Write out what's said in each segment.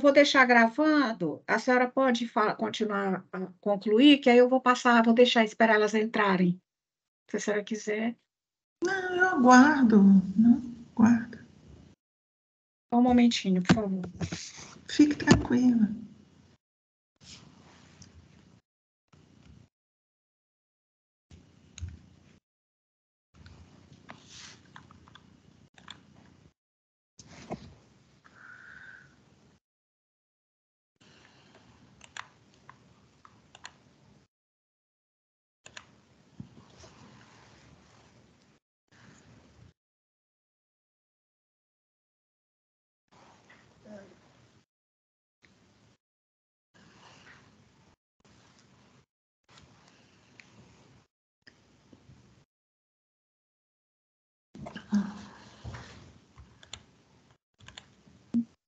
vou deixar gravando, a senhora pode continuar a concluir, que aí eu vou passar, vou deixar esperar elas entrarem, se a senhora quiser. Não, eu aguardo, não, aguardo. Só um momentinho, por favor. Fique tranquila.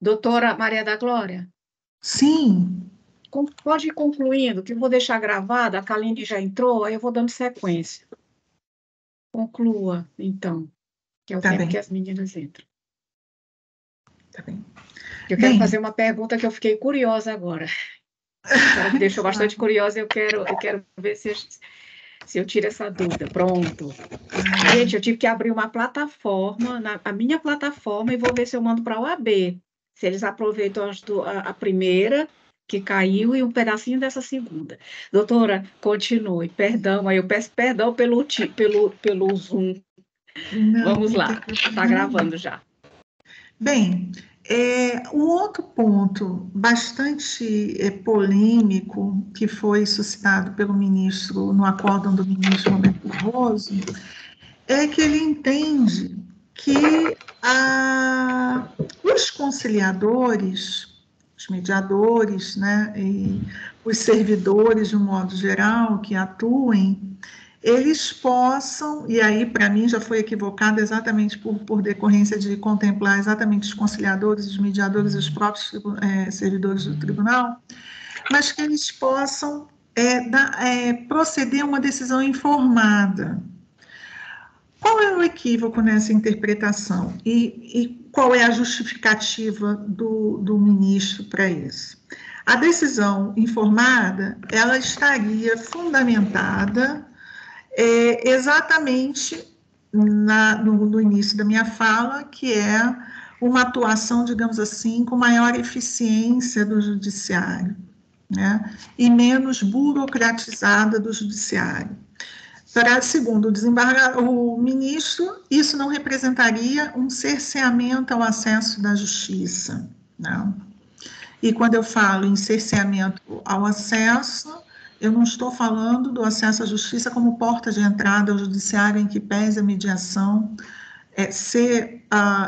Doutora Maria da Glória? Sim. Pode ir concluindo, que eu vou deixar gravada, a Kaline já entrou, aí eu vou dando sequência. Conclua, então, que é o tempo que as meninas entram. Tá bem. Eu quero fazer uma pergunta que eu fiquei curiosa agora. A senhora me deixou bastante curiosa e eu quero ver se eu tiro essa dúvida. Pronto. Gente, eu tive que abrir uma plataforma, a minha plataforma, e vou ver se eu mando para a OAB. Se eles aproveitam a primeira, que caiu, e um pedacinho dessa segunda. Doutora, continue. Perdão, aí eu peço perdão pelo Zoom. Não, vamos lá, está gravando já. Bem, um outro ponto bastante polêmico que foi suscitado pelo ministro, no acórdão do ministro Roberto Barroso, é que ele entende que os conciliadores, os mediadores, né, e os servidores, de um modo geral, que atuem, eles possam, e aí para mim já foi equivocado exatamente por decorrência de contemplar exatamente os conciliadores, os mediadores, os próprios servidores do tribunal, mas que eles possam proceder a uma decisão informada. Qual é o equívoco nessa interpretação? E qual é a justificativa do ministro para isso? A decisão informada, ela estaria fundamentada exatamente no início da minha fala, que é uma atuação, digamos assim, com maior eficiência do judiciário, né? E menos burocratizada do judiciário. Segundo o ministro, isso não representaria um cerceamento ao acesso da justiça, não. E quando eu falo em cerceamento ao acesso, eu não estou falando do acesso à justiça como porta de entrada ao judiciário, em que pese a mediação ser,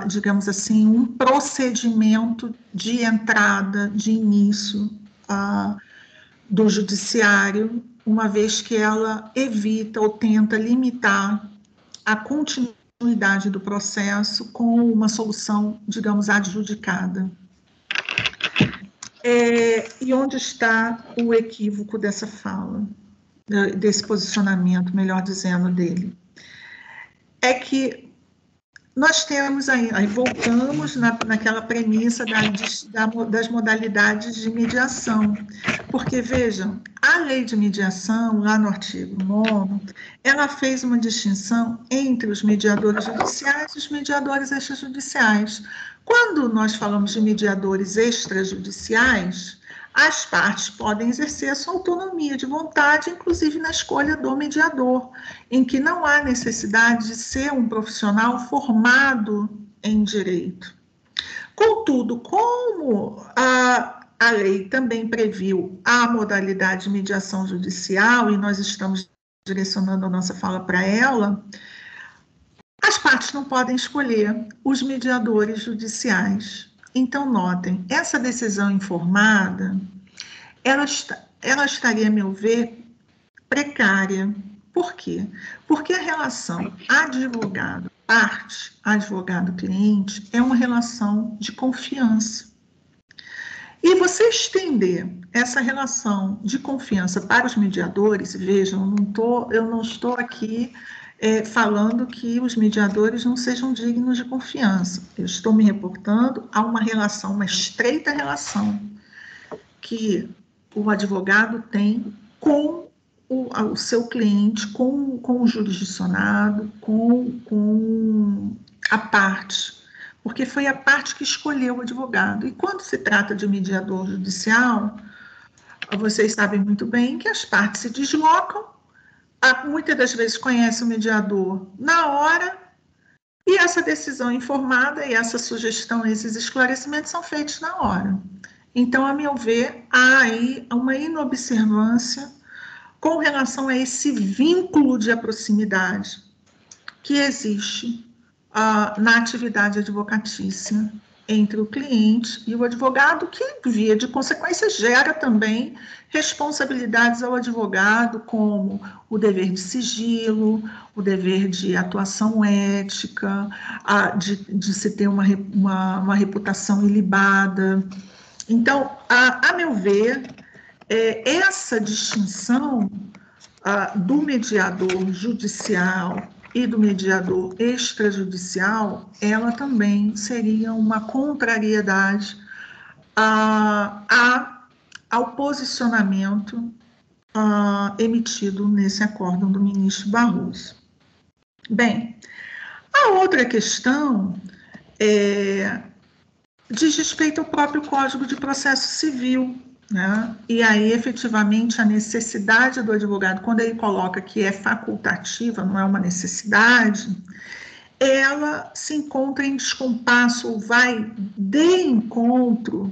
digamos assim, um procedimento de entrada, de início do judiciário, uma vez que ela evita ou tenta limitar a continuidade do processo com uma solução, digamos, adjudicada. E onde está o equívoco dessa fala, desse posicionamento, melhor dizendo, dele? É que nós temos aí voltamos naquela premissa das modalidades de mediação, porque, vejam, a lei de mediação, lá no artigo 9º, ela fez uma distinção entre os mediadores judiciais e os mediadores extrajudiciais. Quando nós falamos de mediadores extrajudiciais, as partes podem exercer a sua autonomia de vontade, inclusive na escolha do mediador, em que não há necessidade de ser um profissional formado em direito. Contudo, como a lei também previu a modalidade de mediação judicial, e nós estamos direcionando a nossa fala para ela, as partes não podem escolher os mediadores judiciais. Então, notem, essa decisão informada, ela estaria, a meu ver, precária. Por quê? Porque a relação advogado-parte, advogado-cliente, é uma relação de confiança. E você estender essa relação de confiança para os mediadores, vejam, eu não estou aqui falando que os mediadores não sejam dignos de confiança. Eu estou me reportando a uma relação, uma estreita relação, que o advogado tem com o seu cliente, com o jurisdicionado, com a parte, porque foi a parte que escolheu o advogado. E quando se trata de mediador judicial, vocês sabem muito bem que as partes se deslocam, muitas das vezes conhece o mediador na hora, e essa decisão informada e essa sugestão, esses esclarecimentos são feitos na hora. Então, a meu ver, há aí uma inobservância com relação a esse vínculo de proximidade que existe na atividade advocatícia entre o cliente e o advogado, que, via de consequência, gera também responsabilidades ao advogado, como o dever de sigilo, o dever de atuação ética, de se ter uma reputação ilibada. Então, a meu ver, essa distinção do mediador judicial e do mediador extrajudicial, ela também seria uma contrariedade ao posicionamento emitido nesse acórdão do ministro Barroso. Bem, a outra questão diz respeito ao próprio Código de Processo Civil, né? E aí, efetivamente, a necessidade do advogado, quando ele coloca que é facultativa, não é uma necessidade, ela se encontra em descompasso, ou vai de encontro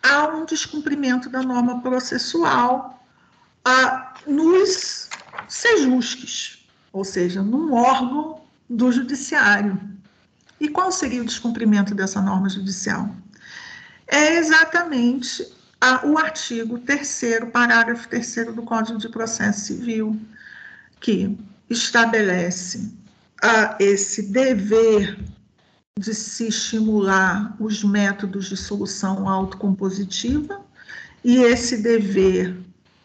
a um descumprimento da norma processual nos sejusques, ou seja, num órgão do judiciário. E qual seria o descumprimento dessa norma judicial? É exatamente o artigo 3º, parágrafo 3º do Código de Processo Civil, que estabelece esse dever de se estimular os métodos de solução autocompositiva, e esse dever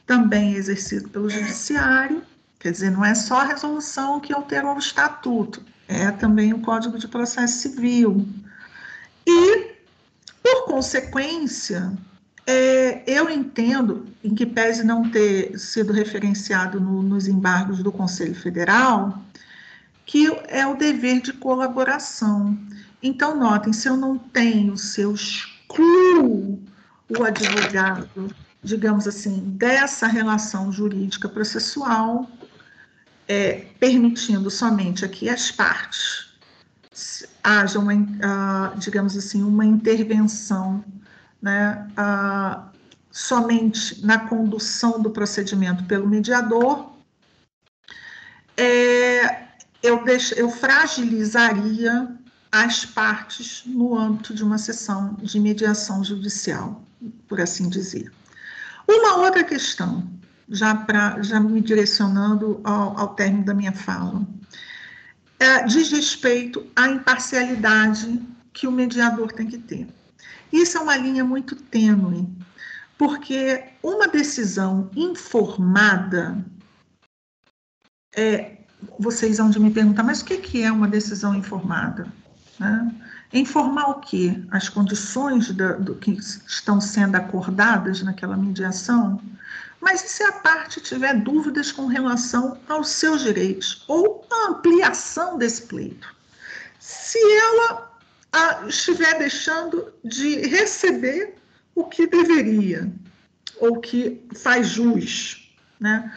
também é exercido pelo judiciário, quer dizer, não é só a resolução que alterou o estatuto, é também o Código de Processo Civil. E, por consequência, eu entendo, em que pese não ter sido referenciado nos embargos do Conselho Federal, que é o dever de colaboração. Então, notem, se eu não tenho, se eu excluo o advogado, digamos assim, dessa relação jurídica processual, permitindo somente aqui as partes, haja digamos assim, uma intervenção, né, somente na condução do procedimento pelo mediador, eu fragilizaria as partes no âmbito de uma sessão de mediação judicial, por assim dizer. Uma outra questão, já me direcionando ao término da minha fala, diz respeito à imparcialidade que o mediador tem que ter. Isso é uma linha muito tênue, porque uma decisão informada, vocês vão me perguntar, mas o que é uma decisão informada? Né? Informar o quê? As condições do que estão sendo acordadas naquela mediação? Mas e se a parte tiver dúvidas com relação aos seus direitos ou a ampliação desse pleito? Se ela estiver deixando de receber o que deveria, ou que faz jus, né?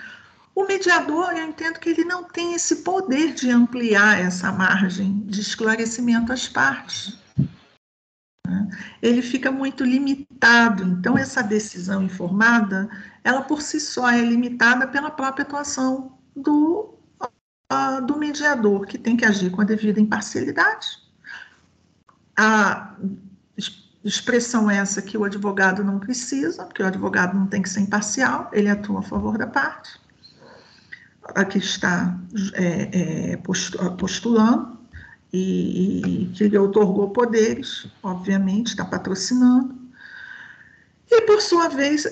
O mediador, eu entendo que ele não tem esse poder de ampliar essa margem de esclarecimento às partes. Né? Ele fica muito limitado. Então, essa decisão informada, ela por si só é limitada pela própria atuação do mediador, que tem que agir com a devida imparcialidade. A expressão essa que o advogado não precisa, porque o advogado não tem que ser imparcial, ele atua a favor da parte a que está postulando, e que lhe outorgou poderes, obviamente, está patrocinando. E, por sua vez,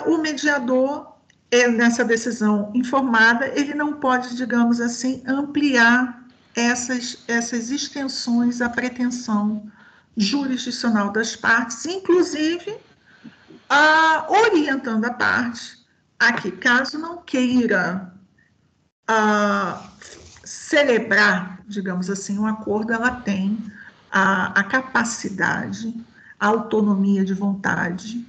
o mediador, nessa decisão informada, ele não pode, digamos assim, ampliar essas extensões à pretensão jurisdicional das partes, inclusive orientando a parte a que, caso não queira celebrar, digamos assim, um acordo, ela tem a capacidade, a autonomia de vontade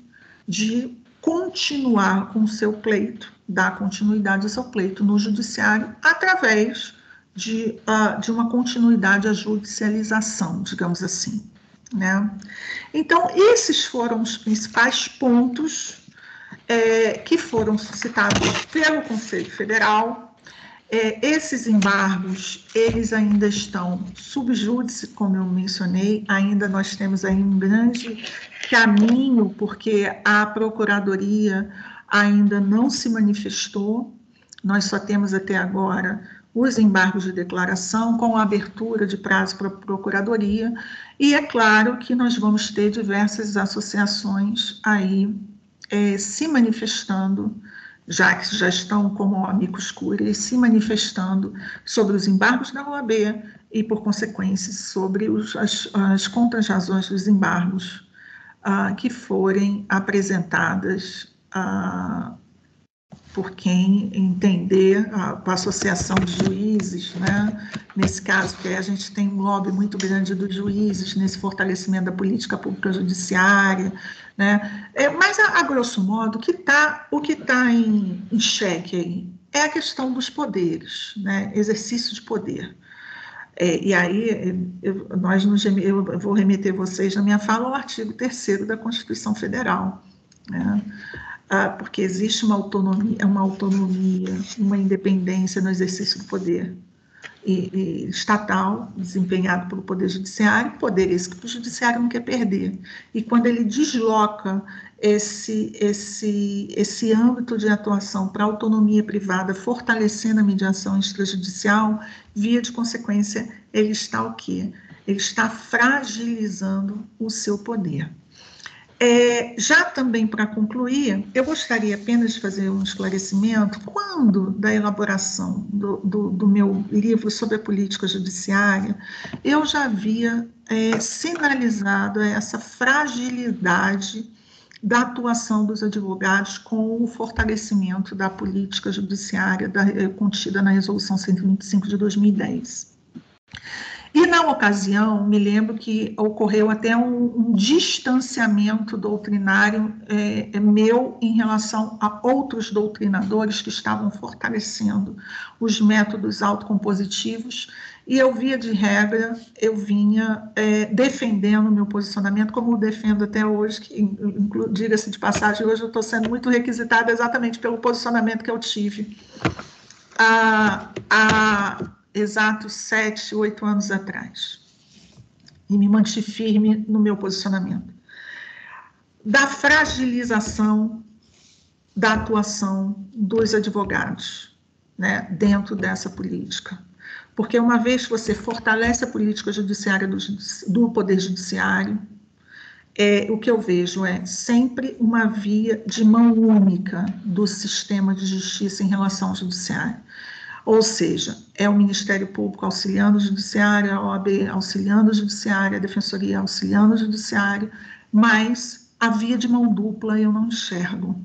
de continuar com o seu pleito, dar continuidade ao seu pleito no judiciário, através de uma continuidade à judicialização, digamos assim, né? Então, esses foram os principais pontos que foram suscitados pelo Conselho Federal. Esses embargos, eles ainda estão sub júdice, como eu mencionei, ainda nós temos aí um grande caminho, porque a Procuradoria ainda não se manifestou, nós só temos até agora os embargos de declaração, com a abertura de prazo para a Procuradoria, e é claro que nós vamos ter diversas associações aí se manifestando, já que já estão como amicus curiae, se manifestando sobre os embargos da OAB e, por consequência, sobre as contrarrazões dos embargos que forem apresentadas por quem entender, a associação de juízes, né? Nesse caso, que a gente tem um lobby muito grande dos juízes nesse fortalecimento da política pública judiciária, né? Mas, a grosso modo, o que tá em xeque aí é a questão dos poderes, né? Exercício de poder. E aí, eu vou remeter vocês na minha fala ao artigo 3º da Constituição Federal, né? Porque existe uma autonomia, uma independência no exercício do poder estatal, desempenhado pelo Poder Judiciário, poder esse que o Judiciário não quer perder. E quando ele desloca esse âmbito de atuação para a autonomia privada, fortalecendo a mediação extrajudicial, via de consequência, ele está o quê? Ele está fragilizando o seu poder. Já também para concluir, eu gostaria apenas de fazer um esclarecimento. Quando da elaboração do meu livro sobre a política judiciária, eu já havia sinalizado essa fragilidade da atuação dos advogados com o fortalecimento da política judiciária contida na Resolução 125 de 2010. E, na ocasião, me lembro que ocorreu até um distanciamento doutrinário meu em relação a outros doutrinadores que estavam fortalecendo os métodos autocompositivos, e eu, via de regra, eu vinha defendendo o meu posicionamento, como eu defendo até hoje, que, diga-se de passagem, hoje eu estou sendo muito requisitada exatamente pelo posicionamento que eu tive exatos 7, 8 anos atrás, e me mantive firme no meu posicionamento. Da fragilização da atuação dos advogados, né, dentro dessa política. Porque uma vez que você fortalece a política judiciária do Poder Judiciário, o que eu vejo é sempre uma via de mão única do sistema de justiça em relação ao judiciário. Ou seja, é o Ministério Público auxiliando o Judiciário, a OAB auxiliando o Judiciário, a Defensoria auxiliando o Judiciário, mas a via de mão dupla eu não enxergo.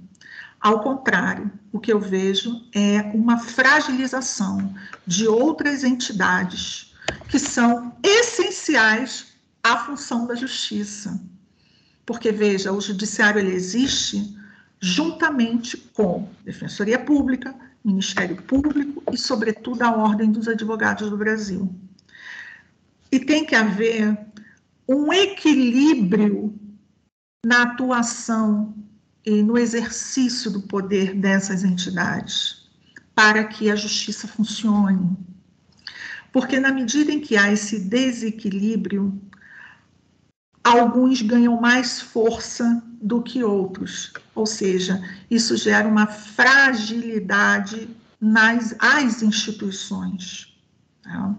Ao contrário, o que eu vejo é uma fragilização de outras entidades que são essenciais à função da justiça. Porque, veja, o Judiciário ele existe juntamente com Defensoria Pública, Ministério Público e, sobretudo, a Ordem dos Advogados do Brasil. E tem que haver um equilíbrio na atuação e no exercício do poder dessas entidades, para que a justiça funcione. Porque, na medida em que há esse desequilíbrio, alguns ganham mais força do que outros, ou seja, isso gera uma fragilidade às instituições, tá?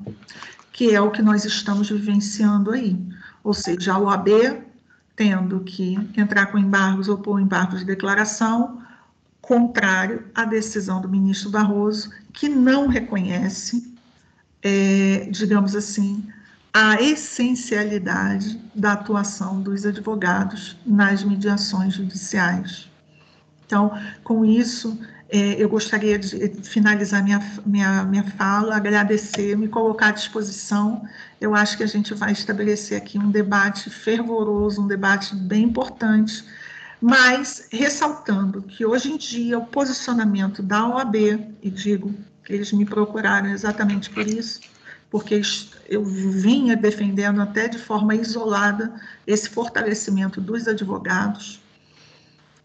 Que é o que nós estamos vivenciando aí, ou seja, a OAB tendo que entrar com embargos ou pôr embargos de declaração, contrário à decisão do ministro Barroso, que não reconhece, digamos assim, a essencialidade da atuação dos advogados nas mediações judiciais. Então, com isso, eu gostaria de finalizar minha fala, agradecer, me colocar à disposição. Eu acho que a gente vai estabelecer aqui um debate fervoroso, um debate bem importante, mas ressaltando que hoje em dia o posicionamento da OAB, e digo que eles me procuraram exatamente por isso, porque eu vinha defendendo até de forma isolada esse fortalecimento dos advogados,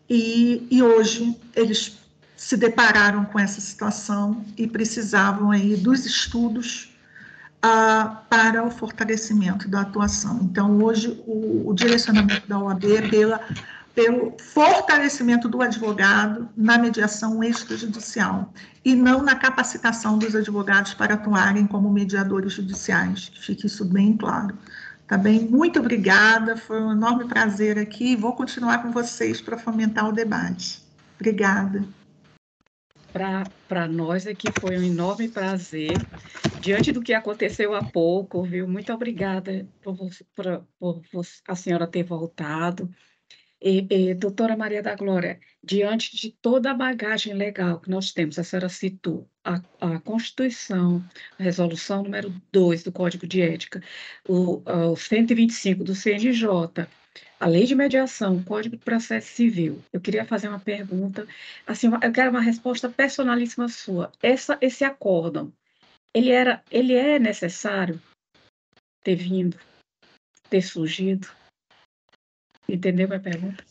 e hoje eles se depararam com essa situação e precisavam aí dos estudos para o fortalecimento da atuação. Então, hoje, o direcionamento da OAB é pelo fortalecimento do advogado na mediação extrajudicial e não na capacitação dos advogados para atuarem como mediadores judiciais, que fique isso bem claro. Tá bem? Muito obrigada, foi um enorme prazer aqui, vou continuar com vocês para fomentar o debate. Obrigada. Para nós aqui foi um enorme prazer, diante do que aconteceu há pouco, viu? Muito obrigada por a senhora ter voltado. Doutora Maria da Glória, diante de toda a bagagem legal que nós temos, a senhora citou a Constituição, a Resolução número 2 do Código de Ética, o 125 do CNJ, a Lei de Mediação, o Código de Processo Civil. Eu queria fazer uma pergunta, assim, eu quero uma resposta personalíssima sua. Esse acórdão, ele é necessário ter vindo, ter surgido? Entendeu minha pergunta?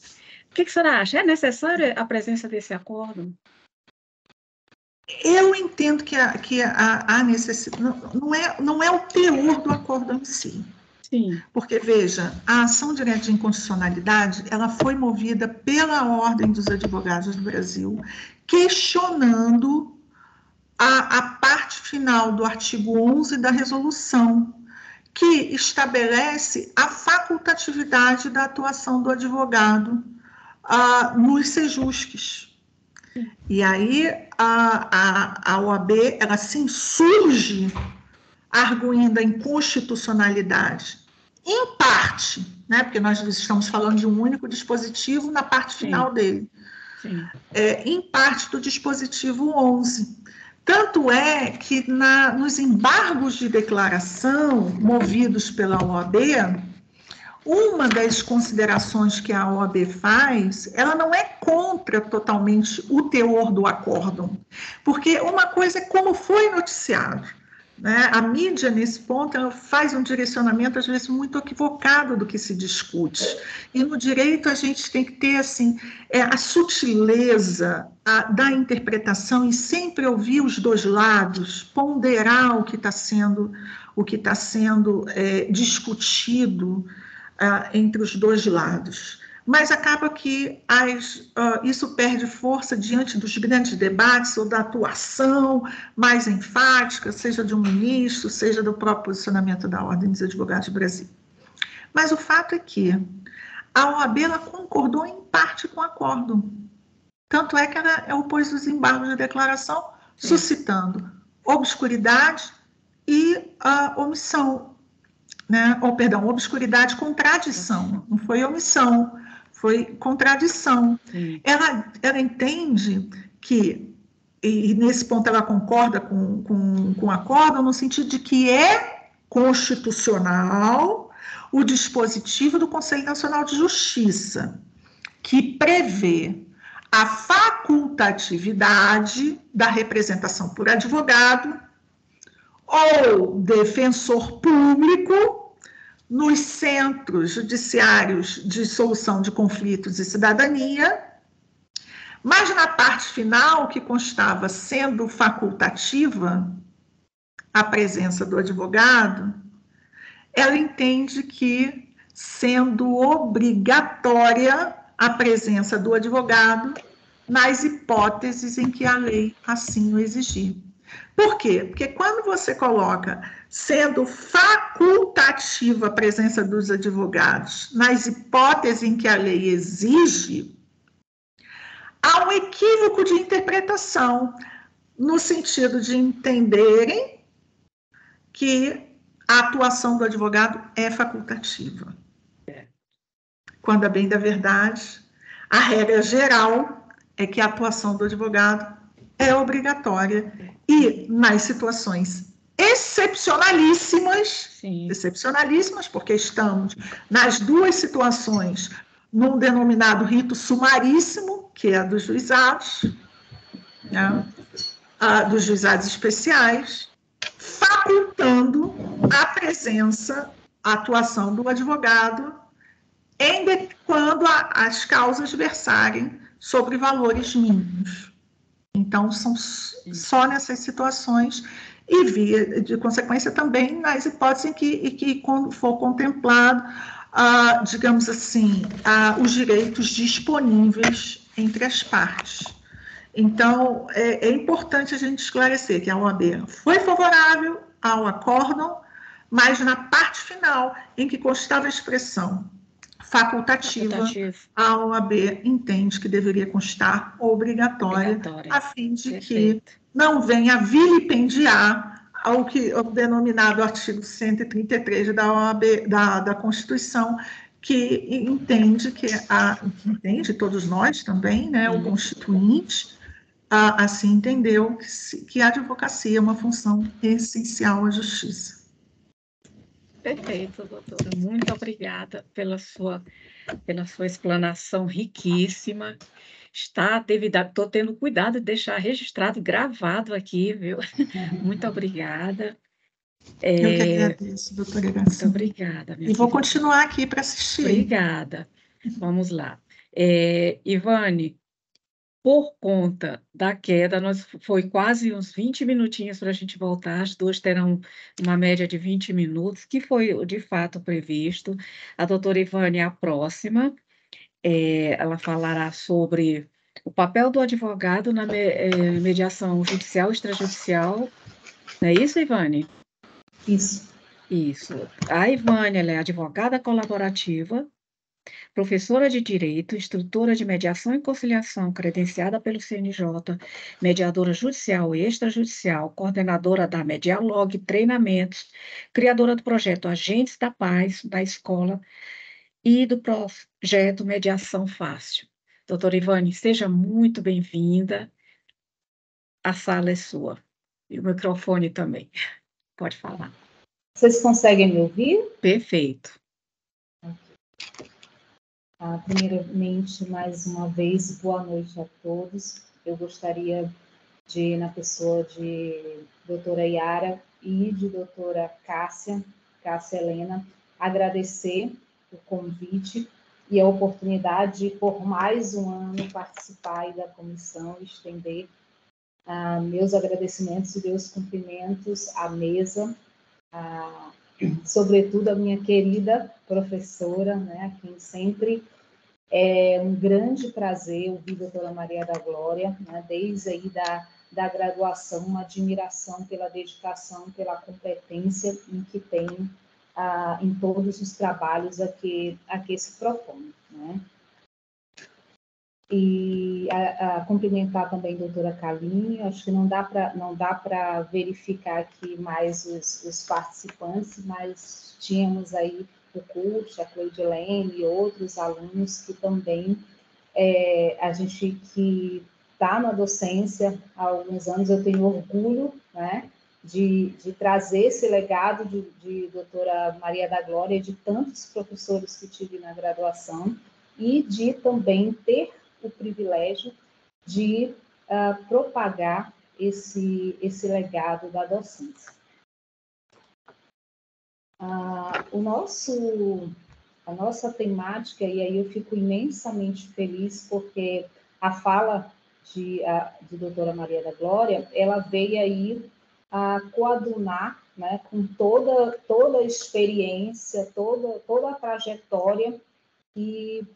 O que a senhora acha? É necessária a presença desse acordo? Eu entendo que a necessidade não é o teor do acordo em si. Sim. Porque, veja, a ação direta de inconstitucionalidade, ela foi movida pela Ordem dos Advogados do Brasil, questionando a parte final do artigo 11 da resolução, que estabelece a facultatividade da atuação do advogado nos sejusques. E aí a OAB, ela se insurge arguindo a inconstitucionalidade, em parte, né, porque nós estamos falando de um único dispositivo na parte final dele, em parte do dispositivo 11. Tanto é que nos embargos de declaração movidos pela OAB, uma das considerações que a OAB faz, ela não é contra totalmente o teor do acórdão, porque uma coisa é como foi noticiado, né? A mídia, nesse ponto, ela faz um direcionamento, às vezes, muito equivocado do que se discute. E no direito a gente tem que ter, assim, a sutileza da interpretação e sempre ouvir os dois lados, ponderar o que está sendo discutido entre os dois lados. Mas acaba que isso perde força diante dos grandes debates ou da atuação mais enfática, seja de um ministro, seja do próprio posicionamento da Ordem dos Advogados do Brasil. Mas o fato é que a OAB ela concordou em parte com o acordo. Tanto é que ela opôs os embargos de declaração, suscitando obscuridade e omissão. Né? Obscuridade, contradição, não foi omissão, foi contradição. Ela entende que, e nesse ponto ela concorda com o acordo, no sentido de que é constitucional o dispositivo do Conselho Nacional de Justiça, que prevê a facultatividade da representação por advogado ou defensor público nos centros judiciários de solução de conflitos e cidadania, mas na parte final, que constava sendo facultativa a presença do advogado, ela entende que, sendo obrigatória a presença do advogado nas hipóteses em que a lei assim o exigir. Por quê? Porque quando você coloca sendo facultativa a presença dos advogados nas hipóteses em que a lei exige, há um equívoco de interpretação, no sentido de entenderem que a atuação do advogado é facultativa. Quando, a bem da verdade, a regra geral é que a atuação do advogado é obrigatória e, nas situações excepcionalíssimas, porque estamos nas duas situações num denominado rito sumaríssimo, que é a dos juizados, né? Dos juizados especiais, facultando a presença, a atuação do advogado quando as causas versarem sobre valores mínimos. Então, são só nessas situações e, via de consequência, também nas hipóteses em que quando for contemplado, digamos assim, os direitos disponíveis entre as partes. Então, é importante a gente esclarecer que a OAB foi favorável ao acórdão, mas na parte final, em que constava a expressão facultativa, a OAB entende que deveria constar obrigatória, a fim de que não venha vilipendiar o denominado artigo 133 da OAB, da Constituição, que entende entende, todos nós também, né, o Constituinte, assim entendeu que a advocacia é uma função essencial à justiça. Perfeito, doutora. Muito obrigada pela sua explanação riquíssima. Estou tendo cuidado de deixar registrado, gravado aqui, viu? Muito obrigada. Eu que agradeço, doutora Iracema. Muito obrigada. E vou continuar aqui para assistir. Obrigada. Vamos lá. Ivane, por conta da queda, foi quase uns 20 minutinhos para a gente voltar, as duas terão uma média de 20 minutos, que foi de fato previsto. A doutora Ivane é a próxima, ela falará sobre o papel do advogado na mediação judicial e extrajudicial. Não é isso, Ivane? Isso. Isso. A Ivane, ela é advogada colaborativa, professora de Direito, instrutora de Mediação e Conciliação, credenciada pelo CNJ, mediadora judicial e extrajudicial, coordenadora da Medialog Treinamentos, criadora do projeto Agentes da Paz, da escola, e do projeto Mediação Fácil. Doutora Ivane, seja muito bem-vinda. A sala é sua. E o microfone também. Pode falar. Vocês conseguem me ouvir? Perfeito. Primeiramente, mais uma vez, boa noite a todos. Eu gostaria de, na pessoa de doutora Yara e de doutora Cássia Helena, agradecer o convite e a oportunidade de, por mais um ano, participar aí da comissão e estender meus agradecimentos e meus cumprimentos à mesa, sobretudo a minha querida professora, né, a quem sempre é um grande prazer ouvir a doutora Maria da Glória, né, desde aí da graduação, uma admiração pela dedicação, pela competência em que tem em todos os trabalhos a que se propõe, né. E cumprimentar também a doutora Kaline, acho que não dá para verificar aqui mais os participantes, mas tínhamos aí o curso, a Cleidilene e outros alunos que também, a gente que está na docência há alguns anos, eu tenho orgulho, né, de trazer esse legado de doutora Maria da Glória e de tantos professores que tive na graduação, e de também ter o privilégio de propagar esse legado da docência. A nossa temática, e aí eu fico imensamente feliz, porque a fala de doutora Maria da Glória, ela veio aí a coadunar, né, com toda a experiência, toda a trajetória que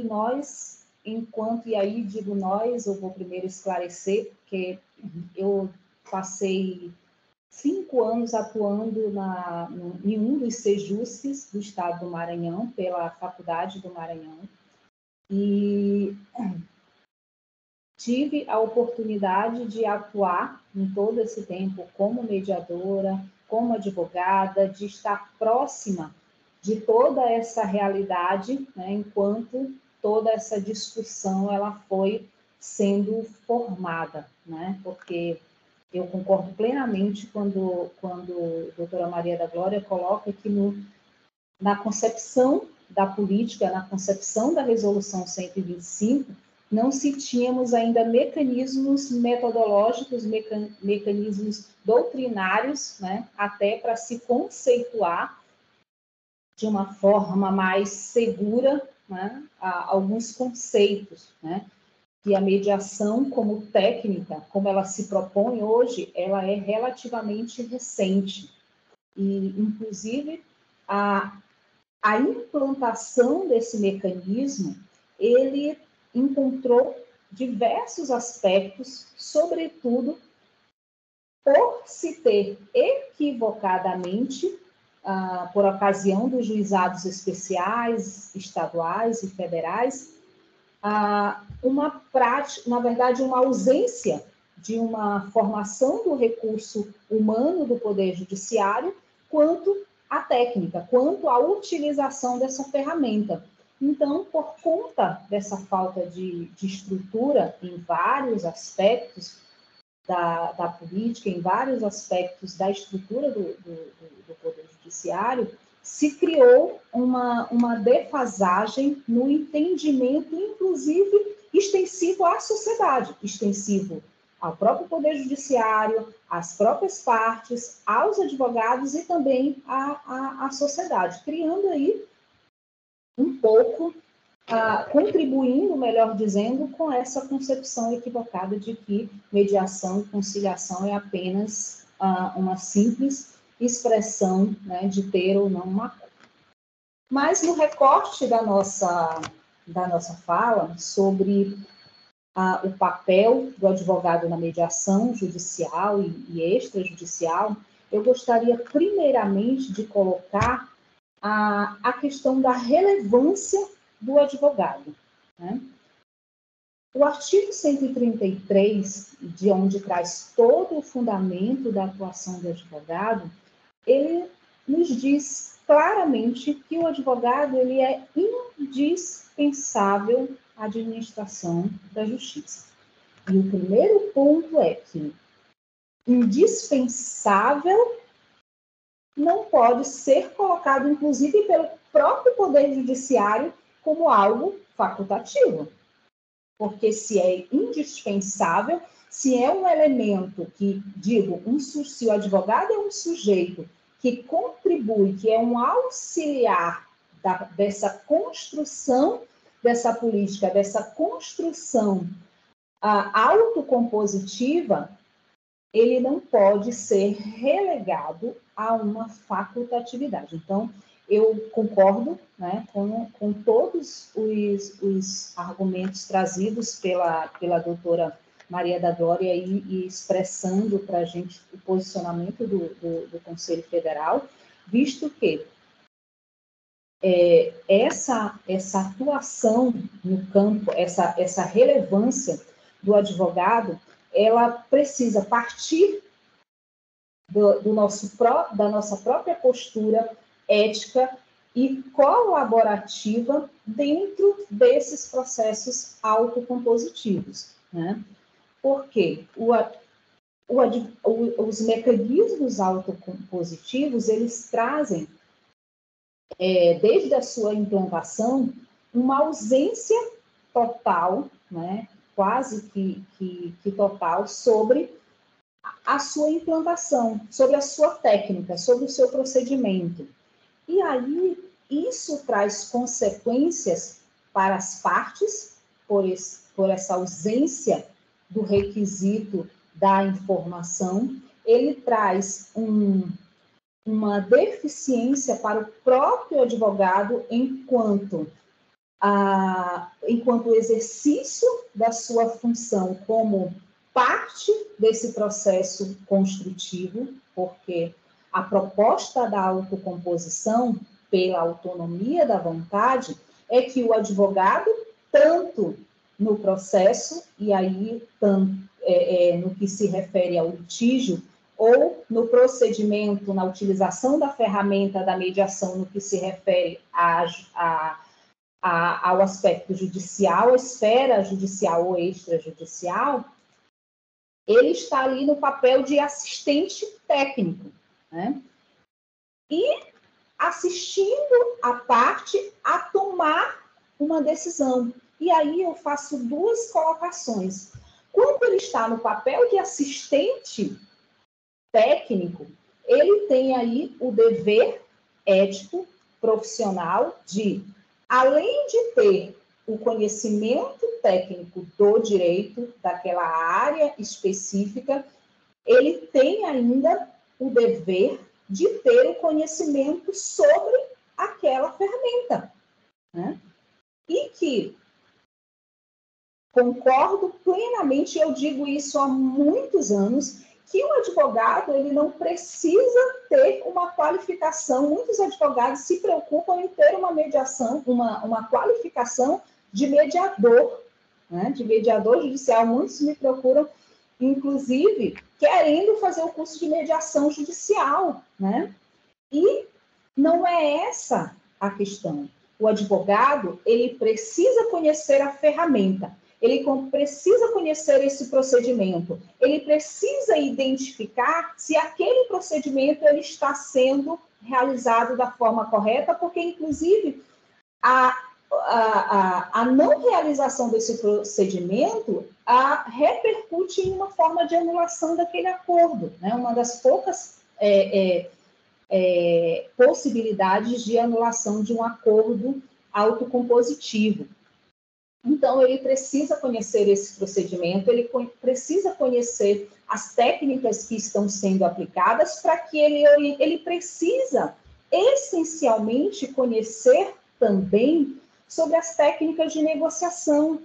nós, enquanto, e aí digo nós, eu vou primeiro esclarecer, porque eu passei 5 anos atuando em um dos sejusques do estado do Maranhão, pela Faculdade do Maranhão, e tive a oportunidade de atuar em todo esse tempo como mediadora, como advogada, de estar próxima de toda essa realidade, né, enquanto toda essa discussão ela foi sendo formada, né, porque eu concordo plenamente quando a doutora Maria da Glória coloca que na concepção da política, na concepção da Resolução 125, não se tínhamos ainda mecanismos metodológicos, mecanismos doutrinários, né, até para se conceituar de uma forma mais segura, né, alguns conceitos, né, que a mediação como técnica, como ela se propõe hoje, ela é relativamente recente. E, inclusive, a implantação desse mecanismo, ele encontrou diversos aspectos, sobretudo por se ter equivocadamente, por ocasião dos juizados especiais, estaduais e federais, uma prática, na verdade, uma ausência de uma formação do recurso humano do Poder Judiciário quanto à técnica, quanto à utilização dessa ferramenta. Então, por conta dessa falta de estrutura em vários aspectos da política, em vários aspectos da estrutura do Poder Judiciário, se criou uma defasagem no entendimento, inclusive, extensivo à sociedade, extensivo ao próprio Poder Judiciário, às próprias partes, aos advogados e também à sociedade, criando aí um pouco, contribuindo, melhor dizendo, com essa concepção equivocada de que mediação e conciliação é apenas uma simples expressão, né, de ter ou não uma culpa. Mas no recorte da nossa fala sobre o papel do advogado na mediação judicial e extrajudicial, eu gostaria primeiramente de colocar a questão da relevância do advogado, né? O artigo 133, de onde traz todo o fundamento da atuação do advogado, ele nos diz claramente que o advogado ele é indispensável à administração da justiça. E o primeiro ponto é que indispensável não pode ser colocado, inclusive, pelo próprio Poder Judiciário como algo facultativo. Porque se é indispensável, se é um elemento que, se o advogado é um sujeito que contribui, que é um auxiliar dessa construção dessa política, dessa construção autocompositiva, ele não pode ser relegado a uma facultatividade. Então, eu concordo, né, com todos os argumentos trazidos pela doutora Maria da Glória e expressando para a gente o posicionamento do Conselho Federal, visto que essa atuação no campo, essa relevância do advogado, ela precisa partir da nossa própria postura ética e colaborativa dentro desses processos autocompositivos, né? Porque os mecanismos autocompositivos, eles trazem, desde a sua implantação, uma ausência total, né? Quase que total, sobre a sua implantação, sobre a sua técnica, sobre o seu procedimento. E aí, isso traz consequências para as partes, por essa ausência do requisito da informação, ele traz uma deficiência para o próprio advogado enquanto exercício da sua função como parte desse processo construtivo, porque a proposta da autocomposição, pela autonomia da vontade, é que o advogado, tanto no processo, e aí, no que se refere ao litígio, ou no procedimento, na utilização da ferramenta da mediação, no que se refere ao aspecto judicial, a esfera judicial ou extrajudicial, ele está ali no papel de assistente técnico, né? E assistindo a parte a tomar uma decisão. E aí eu faço duas colocações. Quando ele está no papel de assistente técnico, ele tem aí o dever ético profissional de, além de ter o conhecimento técnico do direito, daquela área específica, ele tem ainda o dever de ter o conhecimento sobre aquela ferramenta, né? E que, concordo plenamente, eu digo isso há muitos anos, que o advogado, ele não precisa ter uma qualificação. Muitos advogados se preocupam em ter uma mediação, uma qualificação de mediador, né? De mediador judicial. Muitos me procuram, inclusive, querendo fazer o curso de mediação judicial, né? E não é essa a questão. O advogado, ele precisa conhecer a ferramenta, ele precisa conhecer esse procedimento, ele precisa identificar se aquele procedimento ele está sendo realizado da forma correta, porque, inclusive, a não realização desse procedimento repercute em uma forma de anulação daquele acordo, né? Uma das poucas possibilidades de anulação de um acordo autocompositivo. Então, ele precisa conhecer esse procedimento, ele precisa conhecer as técnicas que estão sendo aplicadas, para que ele precisa, essencialmente, conhecer também sobre as técnicas de negociação,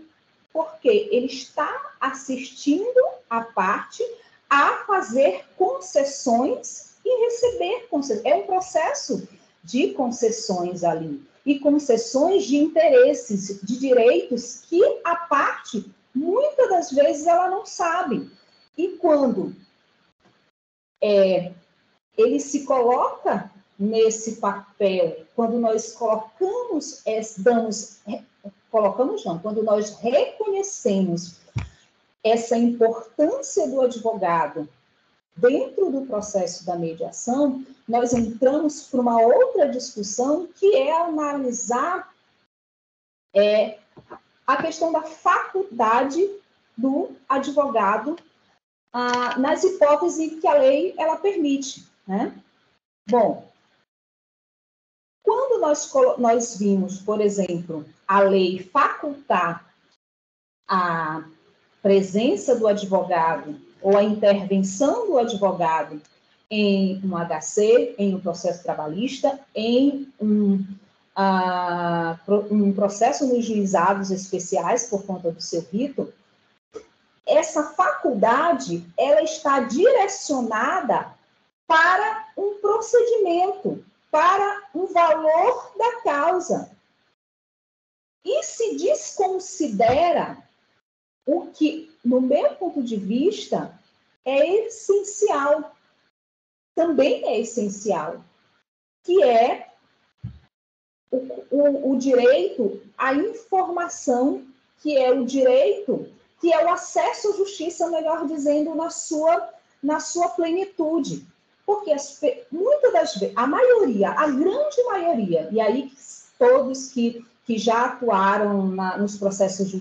porque ele está assistindo a parte a fazer concessões e receber concessões. É um processo de concessões ali, e concessões de interesses, de direitos que a parte, muitas das vezes, ela não sabe. E quando ele se coloca nesse papel, quando nós quando nós reconhecemos essa importância do advogado dentro do processo da mediação, nós entramos para uma outra discussão, que é analisar a questão da faculdade do advogado nas hipóteses que a lei ela permite, né? Bom, quando nós vimos, por exemplo, a lei facultar a presença do advogado ou a intervenção do advogado em um HC, em um processo trabalhista, em um processo nos juizados especiais por conta do seu rito, essa faculdade, ela está direcionada para um procedimento, para um valor da causa. E se desconsidera o que, no meu ponto de vista, é essencial, também é essencial, que é o direito à informação, que é o direito, que é o acesso à justiça, melhor dizendo, na sua plenitude. Porque muitas das vezes, a grande maioria, e aí todos que já atuaram nos processos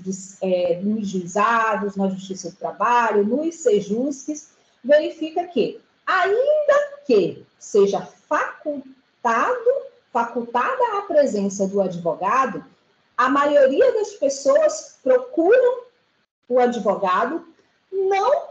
nos juizados, na Justiça do Trabalho, nos sejusques, verifica que, ainda que seja facultada a presença do advogado, a maioria das pessoas procuram o advogado não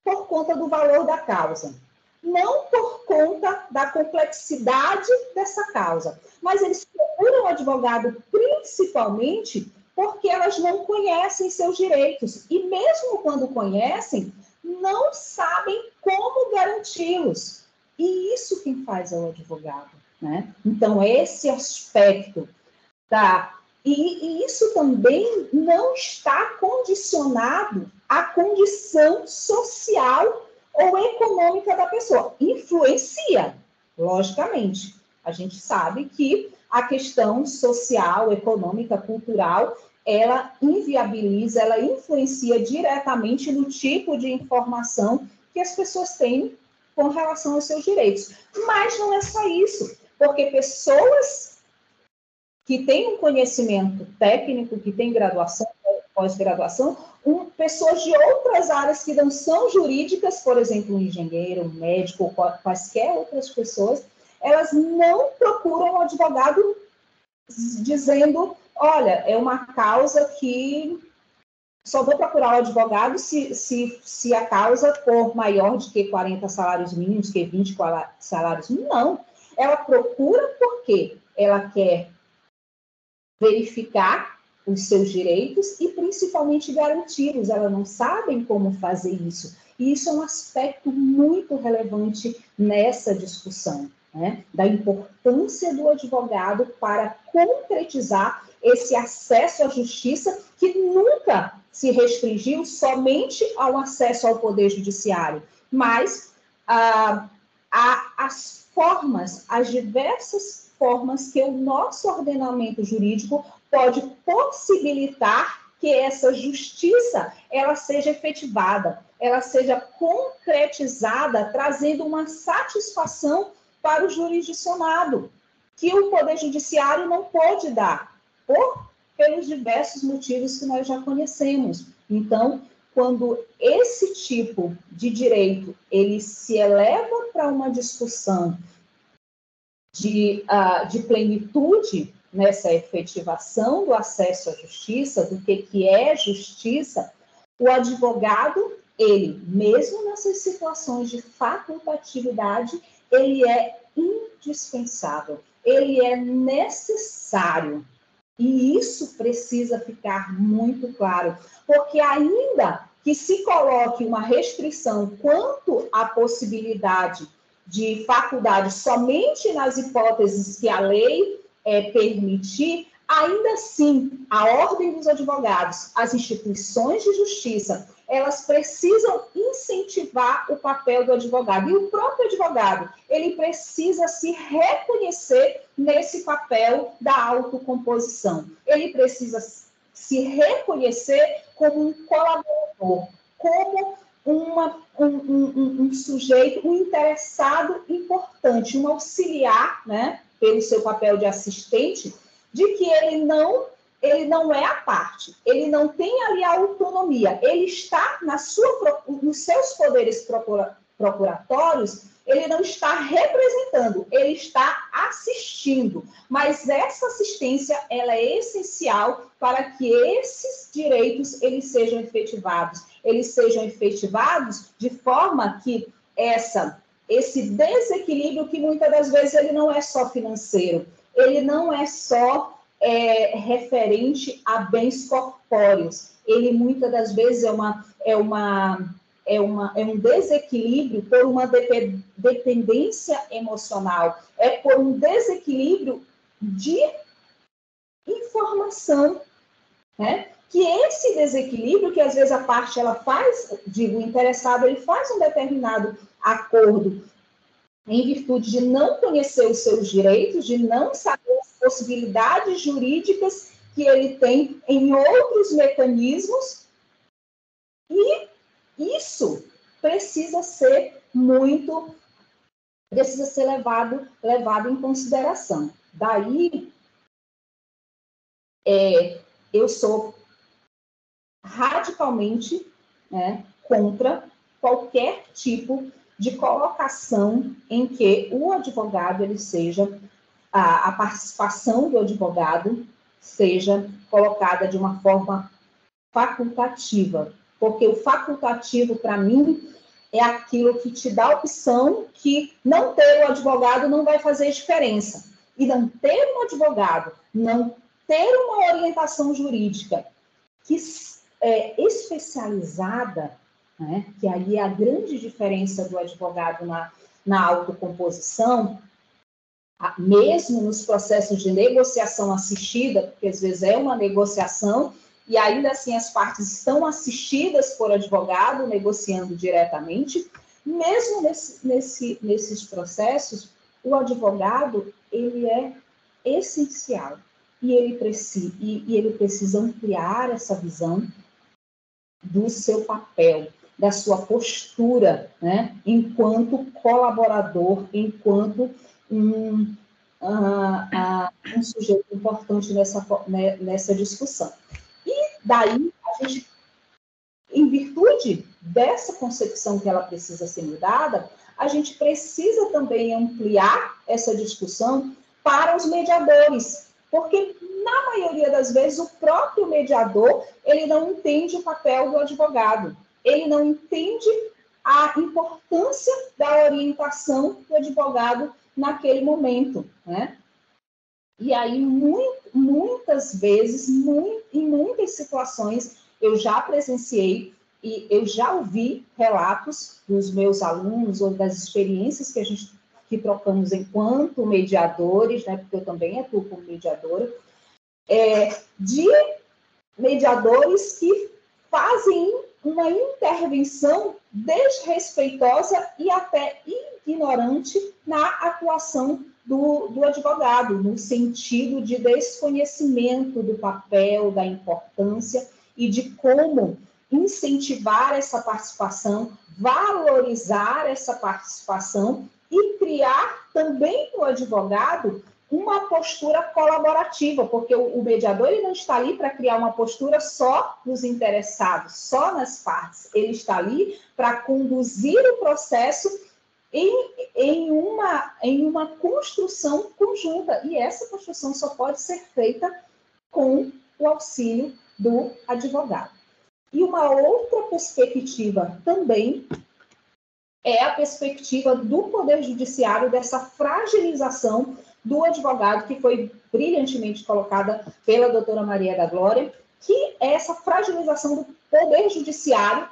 por conta do valor da causa, não por conta da complexidade dessa causa, mas eles procuram o advogado principalmente porque elas não conhecem seus direitos, e mesmo quando conhecem, não sabem como garanti-los. E isso quem faz é o advogado, né? Então, esse aspecto da E isso também não está condicionado à condição social ou econômica da pessoa. Influencia, logicamente. A gente sabe que a questão social, econômica, cultural, ela inviabiliza, ela influencia diretamente no tipo de informação que as pessoas têm com relação aos seus direitos. Mas não é só isso, porque pessoas que têm um conhecimento técnico, que têm graduação, pós-graduação, pessoas de outras áreas que não são jurídicas, por exemplo, um engenheiro, um médico, ou quaisquer outras pessoas, elas não procuram um advogado dizendo, olha, é uma causa que só vou procurar o advogado se a causa for maior de que 40 salários mínimos, que 20 salários mínimos. Não. Ela procura porque ela quer verificar os seus direitos e principalmente garanti-los. Elas não sabem como fazer isso. E isso é um aspecto muito relevante nessa discussão, né? Da importância do advogado para concretizar esse acesso à justiça que nunca se restringiu somente ao acesso ao poder judiciário, mas as formas, as diversas formas que o nosso ordenamento jurídico pode possibilitar que essa justiça ela seja efetivada, ela seja concretizada, trazendo uma satisfação para o jurisdicionado, que o Poder Judiciário não pode dar, pelos diversos motivos que nós já conhecemos. Então, quando esse tipo de direito ele se eleva para uma discussão de plenitude nessa efetivação do acesso à justiça, do que é justiça, o advogado, ele, mesmo nessas situações de facultatividade, ele é indispensável, ele é necessário. E isso precisa ficar muito claro, porque ainda que se coloque uma restrição quanto à possibilidade de faculdade somente nas hipóteses que a lei permitir, ainda assim, a Ordem dos Advogados, as instituições de justiça, elas precisam incentivar o papel do advogado. E o próprio advogado, ele precisa se reconhecer nesse papel da autocomposição. Ele precisa se reconhecer como um colaborador, como um sujeito, um interessado importante, um auxiliar, né, pelo seu papel de assistente, de que ele não é a parte, ele não tem ali a autonomia, ele está nos seus poderes procuratórios, ele não está representando, ele está assistindo, mas essa assistência, ela é essencial para que esses direitos, eles sejam efetivados de forma que esse desequilíbrio, que muitas das vezes ele não é só financeiro, ele não é só referente a bens corpóreos, ele muitas das vezes é um desequilíbrio por uma dependência emocional, é por um desequilíbrio de informação, né? Que esse desequilíbrio, que às vezes a parte ela faz, o interessado, ele faz um determinado acordo em virtude de não conhecer os seus direitos, de não saber as possibilidades jurídicas que ele tem em outros mecanismos, e isso precisa ser levado em consideração. Daí, eu sou radicalmente, né, contra qualquer tipo de colocação em que o advogado, ele seja, a participação do advogado seja colocada de uma forma facultativa, porque o facultativo, para mim, é aquilo que te dá a opção que não ter o advogado não vai fazer diferença. E não ter um advogado, não ter uma orientação jurídica que é especializada, né, que aí é a grande diferença do advogado na autocomposição, mesmo nos processos de negociação assistida, porque às vezes é uma negociação, e ainda assim as partes estão assistidas por advogado, negociando diretamente, mesmo nesses processos, o advogado, ele é essencial, e ele precisa ampliar essa visão do seu papel, da sua postura, né, enquanto colaborador, enquanto um sujeito importante nessa discussão. E daí, a gente, em virtude dessa concepção que ela precisa ser mudada, a gente precisa também ampliar essa discussão para os mediadores, porque, na maioria das vezes, o próprio mediador, ele não entende o papel do advogado, ele não entende a importância da orientação do advogado naquele momento, né? E aí, muitas vezes, em muitas situações, eu já presenciei e eu já ouvi relatos dos meus alunos ou das experiências que trocamos enquanto mediadores, né, porque eu também atuo como mediadora, de mediadores que fazem uma intervenção desrespeitosa e até ignorante na atuação do advogado, no sentido de desconhecimento do papel, da importância e de como incentivar essa participação, valorizar essa participação e criar também no advogado uma postura colaborativa, porque o mediador ele não está ali para criar uma postura só dos interessados, só nas partes. Ele está ali para conduzir o processo em uma construção conjunta. E essa construção só pode ser feita com o auxílio do advogado. E uma outra perspectiva também é a perspectiva do Poder Judiciário, dessa fragilização do advogado, que foi brilhantemente colocada pela doutora Maria da Glória, que é essa fragilização do Poder Judiciário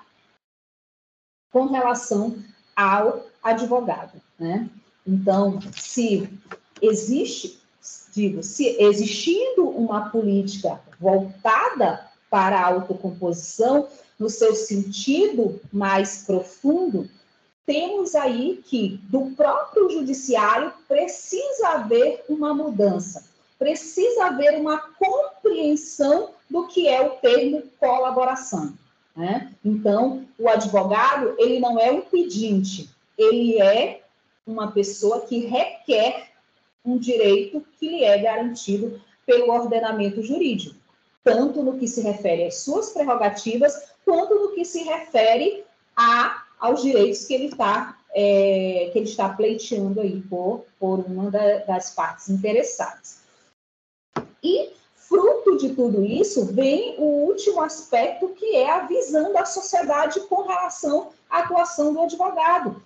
com relação ao advogado, né? Então, se existindo uma política voltada para a autocomposição, no seu sentido mais profundo, temos aí que, do próprio judiciário, precisa haver uma mudança, precisa haver uma compreensão do que é o termo colaboração, né? Então, o advogado, ele não é um pedinte, ele é uma pessoa que requer um direito que lhe é garantido pelo ordenamento jurídico, tanto no que se refere às suas prerrogativas, quanto no que se refere aos direitos que ele está pleiteando aí por uma das partes interessadas. E, fruto de tudo isso, vem o último aspecto, que é a visão da sociedade com relação à atuação do advogado.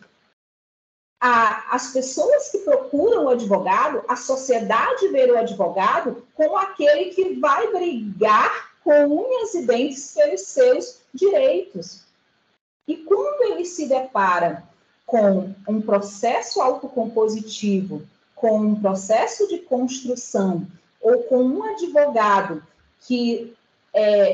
As pessoas que procuram o advogado, a sociedade vê o advogado como aquele que vai brigar com unhas e dentes pelos seus direitos. E quando ele se depara com um processo autocompositivo, com um processo de construção, ou com um advogado que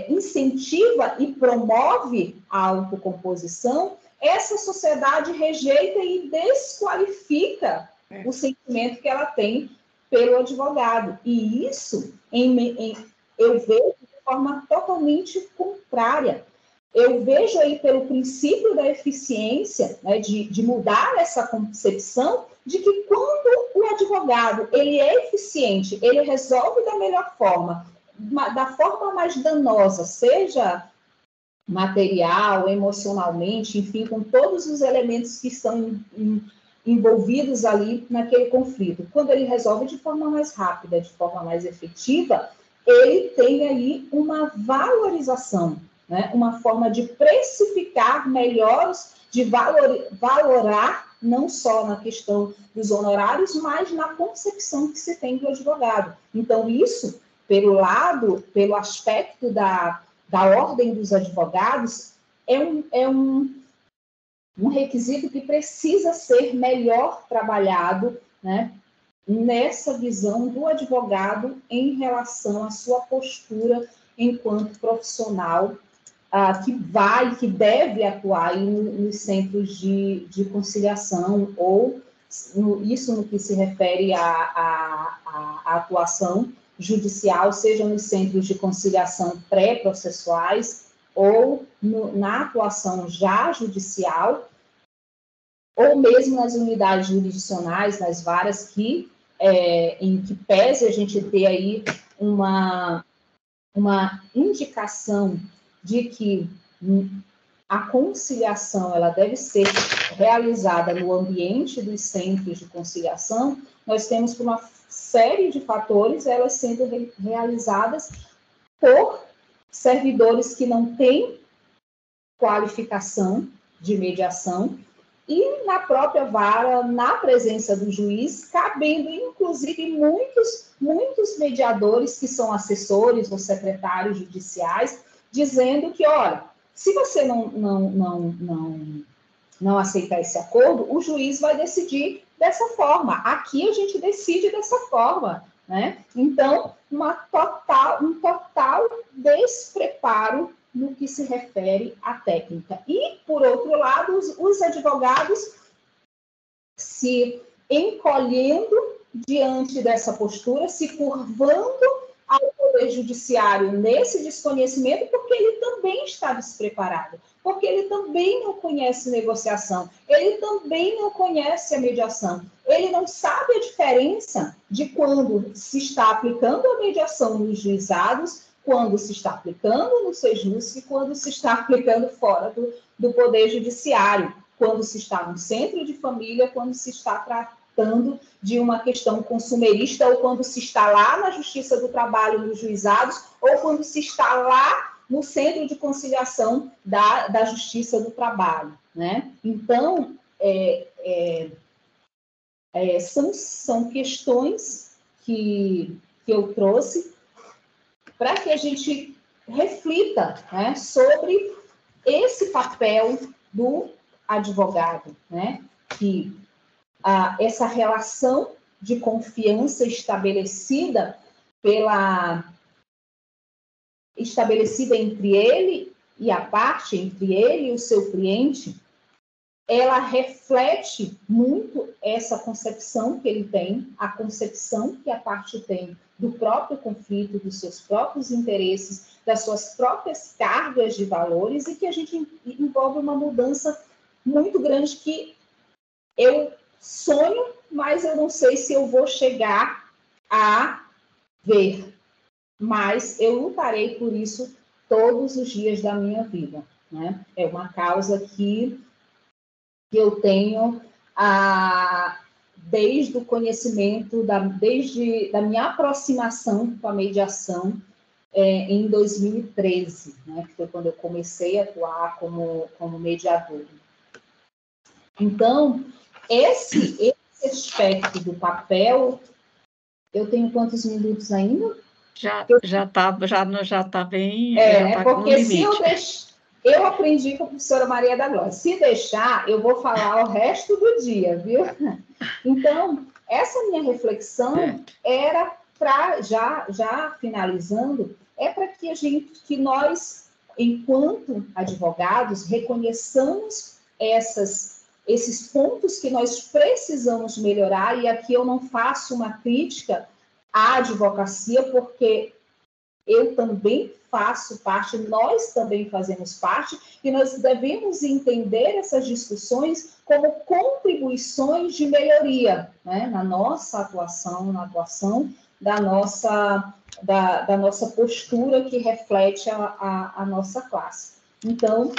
incentiva e promove a autocomposição, essa sociedade rejeita e desqualifica o sentimento que ela tem pelo advogado. E isso eu vejo de forma totalmente contrária. Eu vejo aí pelo princípio da eficiência, né, de mudar essa concepção de que quando o advogado ele é eficiente, ele resolve da melhor forma, da forma mais danosa, seja material, emocionalmente, enfim, com todos os elementos que estão envolvidos ali naquele conflito. Quando ele resolve de forma mais rápida, de forma mais efetiva, ele tem aí uma valorização, né? Uma forma de precificar melhores, de valorar, não só na questão dos honorários, mas na concepção que se tem do advogado. Então, isso, pelo aspecto da ordem dos advogados, é um requisito que precisa ser melhor trabalhado, né, nessa visão do advogado em relação à sua postura enquanto profissional que deve atuar aí nos centros de conciliação, ou isso no que se refere à atuação judicial, seja nos centros de conciliação pré-processuais ou na atuação já judicial, ou mesmo nas unidades jurisdicionais, nas varas em que pese a gente ter aí uma indicação de que a conciliação ela deve ser realizada no ambiente dos centros de conciliação, nós temos por uma série de fatores elas sendo realizadas por servidores que não têm qualificação de mediação, e na própria vara, na presença do juiz, cabendo, inclusive, muitos mediadores que são assessores ou secretários judiciais, dizendo que, olha, se você não aceitar esse acordo, o juiz vai decidir dessa forma. Aqui a gente decide dessa forma, né? Então, um total despreparo no que se refere à técnica. E, por outro lado, os advogados se encolhendo diante dessa postura, se curvando ao Poder Judiciário nesse desconhecimento, porque ele também está despreparado, porque ele também não conhece negociação, ele também não conhece a mediação, ele não sabe a diferença de quando se está aplicando a mediação nos juizados, quando se está aplicando no Sejus e quando se está aplicando fora do Poder Judiciário, quando se está no centro de família, quando se está tratando de uma questão consumerista, ou quando se está lá na Justiça do Trabalho, nos juizados, ou quando se está lá no centro de conciliação da Justiça do Trabalho, né? Então, são questões que eu trouxe para que a gente reflita, né, sobre esse papel do advogado, né, que essa relação de confiança estabelecida entre ele e a parte, entre ele e o seu cliente, ela reflete muito essa concepção que ele tem, a concepção que a parte tem do próprio conflito, dos seus próprios interesses, das suas próprias cargas de valores, e que a gente envolve uma mudança muito grande que eu sonho, mas eu não sei se eu vou chegar a ver. Mas eu lutarei por isso todos os dias da minha vida, né? É uma causa que eu tenho desde o conhecimento, desde a minha aproximação com a mediação em 2013, né, que foi quando eu comecei a atuar como mediadora. Então, esse aspecto do papel, eu tenho quantos minutos ainda? Já tá bem, porque se eu deixar... Eu aprendi com a professora Maria da Glória. Se deixar, eu vou falar o resto do dia, viu? Então, essa minha reflexão era para, já finalizando, para que nós, enquanto advogados, reconheçamos esses pontos que nós precisamos melhorar, e aqui eu não faço uma crítica à advocacia, porque eu também faço parte, nós também fazemos parte, e nós devemos entender essas discussões como contribuições de melhoria, né, na nossa atuação, na atuação da nossa postura que reflete a nossa classe. Então,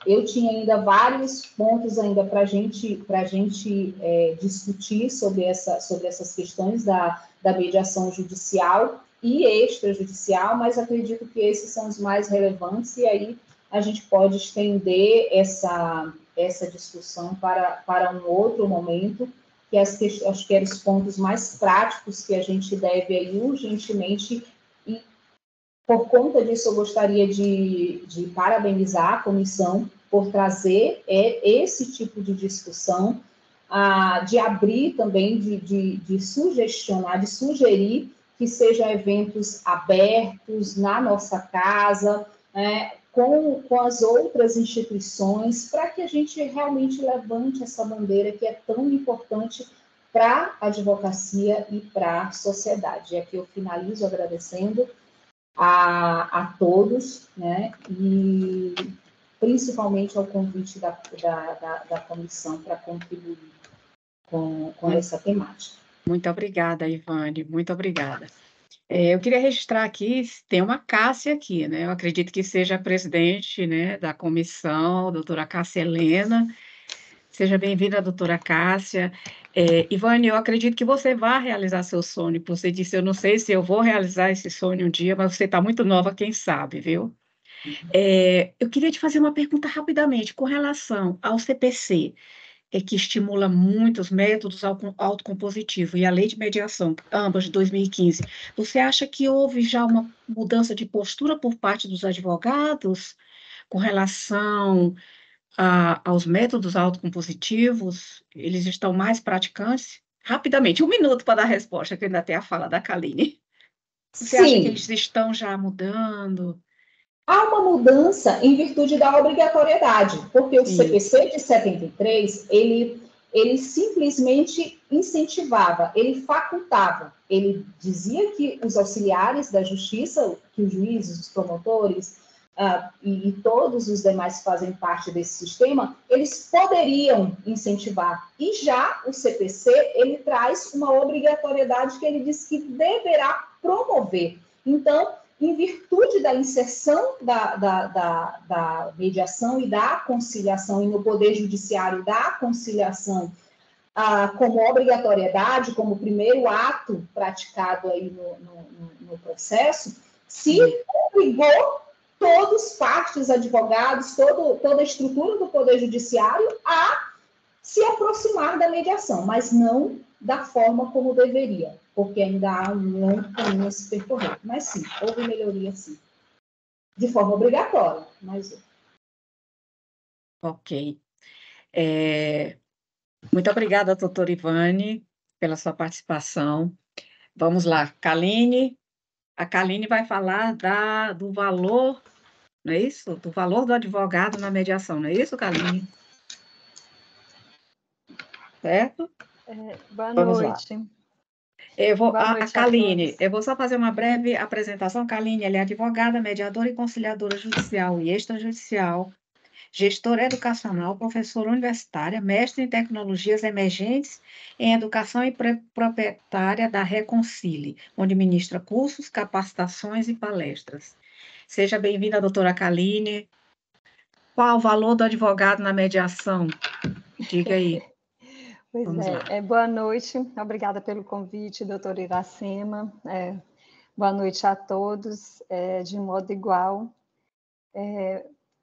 eu tinha ainda vários pontos ainda para a gente discutir sobre essas questões da mediação judicial e extrajudicial, mas acredito que esses são os mais relevantes, e aí a gente pode estender essa discussão para um outro momento, que acho que eram os pontos mais práticos que a gente deve aí urgentemente, e por conta disso eu gostaria de parabenizar a comissão por trazer esse tipo de discussão, de abrir também, de sugestionar, de sugerir que sejam eventos abertos na nossa casa, né, com as outras instituições, para que a gente realmente levante essa bandeira que é tão importante para a advocacia e para a sociedade. E aqui eu finalizo agradecendo a todos, né, e principalmente ao convite da comissão para contribuir com essa temática. Muito obrigada, Ivane, muito obrigada. Eu queria registrar aqui, tem uma Cássia aqui, né? Eu acredito que seja a presidente, né, da comissão, doutora Cássia Helena. Seja bem-vinda, doutora Cássia. Ivane, eu acredito que você vai realizar seu sonho. Você disse, eu não sei se eu vou realizar esse sonho um dia, mas você está muito nova, quem sabe, viu? Eu queria te fazer uma pergunta rapidamente com relação ao CPC, que estimula muito os métodos autocompositivos e a lei de mediação, ambas de 2015. Você acha que houve já uma mudança de postura por parte dos advogados com relação aos métodos autocompositivos? Eles estão mais praticantes? Rapidamente, 1 minuto para dar a resposta, que ainda tem a fala da Kaline. Você acha que eles estão já mudando? Há uma mudança em virtude da obrigatoriedade, porque o CPC de 73, ele simplesmente incentivava, ele facultava, ele dizia que os auxiliares da justiça, que os juízes, os promotores, e todos os demais que fazem parte desse sistema, eles poderiam incentivar. E já o CPC, ele traz uma obrigatoriedade que ele diz que deverá promover. Então, em virtude da inserção da mediação e da conciliação, e no Poder Judiciário da conciliação como obrigatoriedade, como primeiro ato praticado aí no processo, se obrigou todos, partes, advogados, toda a estrutura do Poder Judiciário a se aproximar da mediação, mas não da forma como deveria, porque ainda há um longo caminho a se percorrer. Mas sim, houve melhoria, sim. De forma obrigatória, mas... Ok. Muito obrigada, doutora Ivane, pela sua participação. Vamos lá, Kaline. A Kaline vai falar do valor, não é isso? Do valor do advogado na mediação, não é isso, Kaline? Certo? Boa Vamos noite. Lá. Boa noite a Kaline, todos. eu vou só fazer uma breve apresentação. Kaline, ela é advogada, mediadora e conciliadora judicial e extrajudicial, gestora educacional, professora universitária, mestre em tecnologias emergentes em educação e proprietária da Reconcile, onde ministra cursos, capacitações e palestras. Seja bem-vinda, doutora Kaline. Qual o valor do advogado na mediação? Diga aí. Pois boa noite, obrigada pelo convite, doutora Iracema. Boa noite a todos, de modo igual.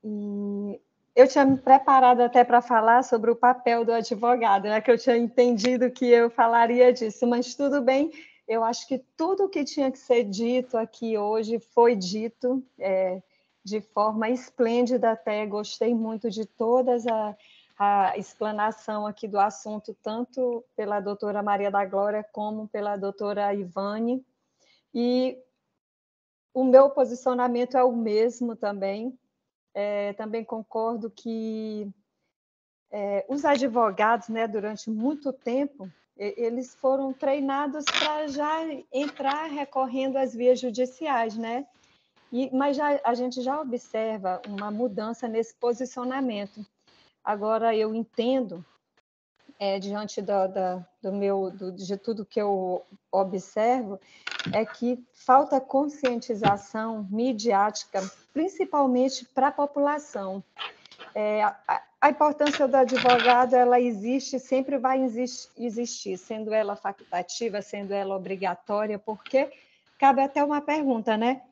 E eu tinha me preparado até para falar sobre o papel do advogado, né, que eu tinha entendido que eu falaria disso, mas tudo bem, eu acho que tudo o que tinha que ser dito aqui hoje foi dito de forma esplêndida até, gostei muito de todas a explanação aqui do assunto, tanto pela doutora Maria da Glória como pela doutora Ivane, e o meu posicionamento é o mesmo também. Também concordo que os advogados, né, durante muito tempo, eles foram treinados para já entrar recorrendo às vias judiciais, né? Mas a gente já observa uma mudança nesse posicionamento. Agora, eu entendo, diante de tudo que eu observo, é que falta conscientização midiática, principalmente para a população. A importância do advogado, ela existe, sempre vai existir, sendo ela facultativa, sendo ela obrigatória, porque cabe até uma pergunta, né?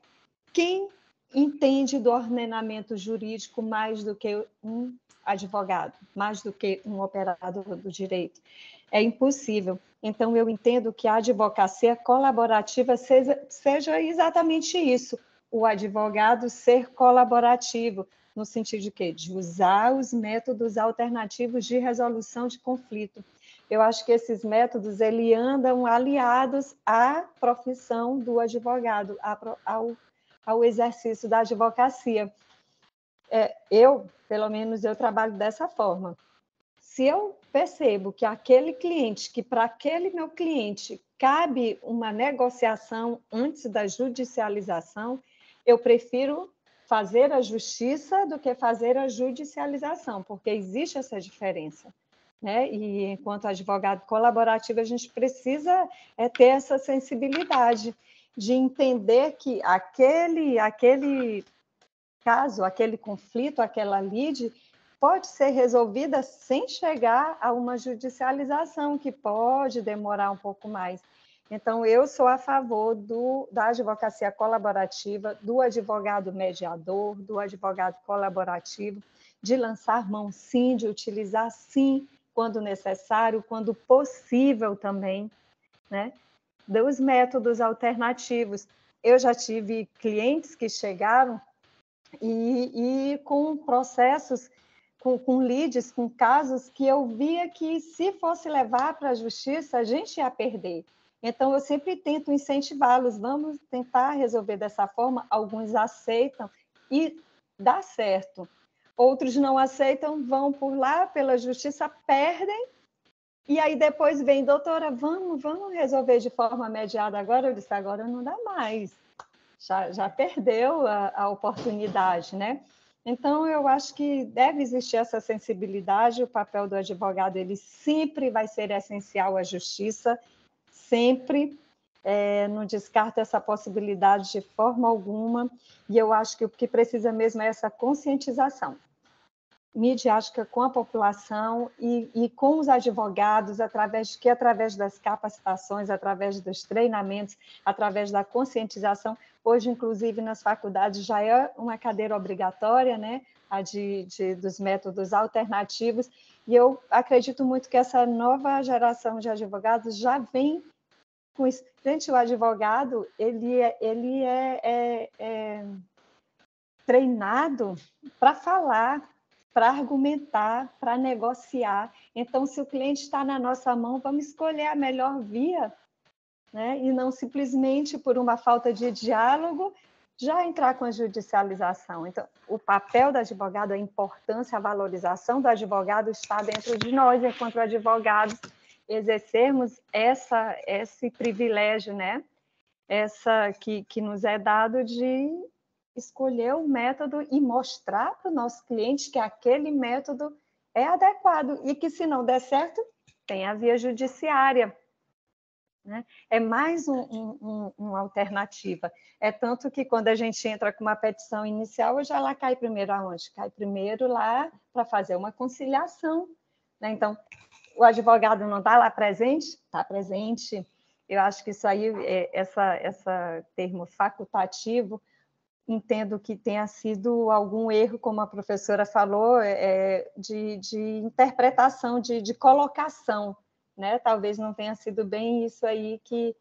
Quem entende do ordenamento jurídico mais do que um advogado, mais do que um operador do direito? É impossível. Então, eu entendo que a advocacia colaborativa seja exatamente isso, o advogado ser colaborativo, no sentido de quê? De usar os métodos alternativos de resolução de conflito. eu acho que esses métodos ele andam aliados à profissão do advogado, ao exercício da advocacia. Pelo menos, eu trabalho dessa forma. Se eu percebo que aquele cliente, que para aquele meu cliente cabe uma negociação antes da judicialização, eu prefiro fazer a justiça do que fazer a judicialização, porque existe essa diferença, né? E enquanto advogado colaborativo, a gente precisa ter essa sensibilidade de entender que aquele caso, aquele conflito, aquela lide, pode ser resolvida sem chegar a uma judicialização, que pode demorar um pouco mais. Então, eu sou a favor da advocacia colaborativa, do advogado mediador, do advogado colaborativo, de lançar mão, sim, de utilizar, sim, quando necessário, quando possível também, né? Dos métodos alternativos. Eu já tive clientes que chegaram e com processos, com leads, com casos que eu via que, se fosse levar para a justiça, a gente ia perder. Então, eu sempre tento incentivá-los, vamos tentar resolver dessa forma. Alguns aceitam e dá certo. Outros não aceitam, vão por lá pela justiça, perdem, e aí depois vem, doutora, vamos resolver de forma mediada agora? Eu disse, agora não dá mais. Já perdeu a oportunidade, né? Então, eu acho que deve existir essa sensibilidade, o papel do advogado, ele sempre vai ser essencial à justiça, sempre, não descarta essa possibilidade de forma alguma, e eu acho que o que precisa mesmo é essa conscientização midiática com a população e com os advogados, através das capacitações, através dos treinamentos, através da conscientização. Hoje, inclusive, nas faculdades já é uma cadeira obrigatória, né, a dos métodos alternativos, e eu acredito muito que essa nova geração de advogados já vem com isso. Gente, o advogado, ele é treinado para falar, para argumentar, para negociar. Então, se o cliente está na nossa mão, vamos escolher a melhor via, né? E não simplesmente por uma falta de diálogo já entrar com a judicialização. Então, o papel do advogado, a importância, a valorização do advogado está dentro de nós, enquanto advogados, exercermos esse privilégio, né? Que nos é dado de escolher o método e mostrar para o nosso cliente que aquele método é adequado e que, se não der certo, tem a via judiciária, né? É mais uma alternativa. É tanto que, quando a gente entra com uma petição inicial, já lá cai primeiro aonde? Cai primeiro lá para fazer uma conciliação, né? Então, o advogado não está lá presente? Está presente. Eu acho que isso aí, essa termo facultativo, entendo que tenha sido algum erro, como a professora falou, de interpretação, de colocação, né? Talvez não tenha sido bem isso aí que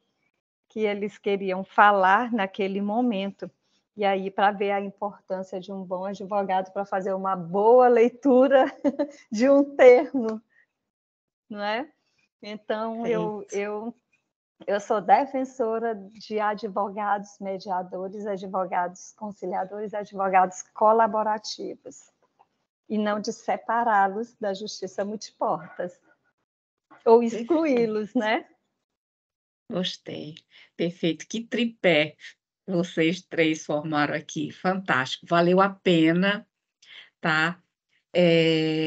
eles queriam falar naquele momento. E aí, para ver a importância de um bom advogado, para fazer uma boa leitura de um termo, não é? Então, eu sou defensora de advogados mediadores, advogados conciliadores, advogados colaborativos, e não de separá-los da justiça multiportas, ou excluí-los, né? Gostei. Perfeito. Que tripé vocês três formaram aqui. Fantástico. Valeu a pena, tá?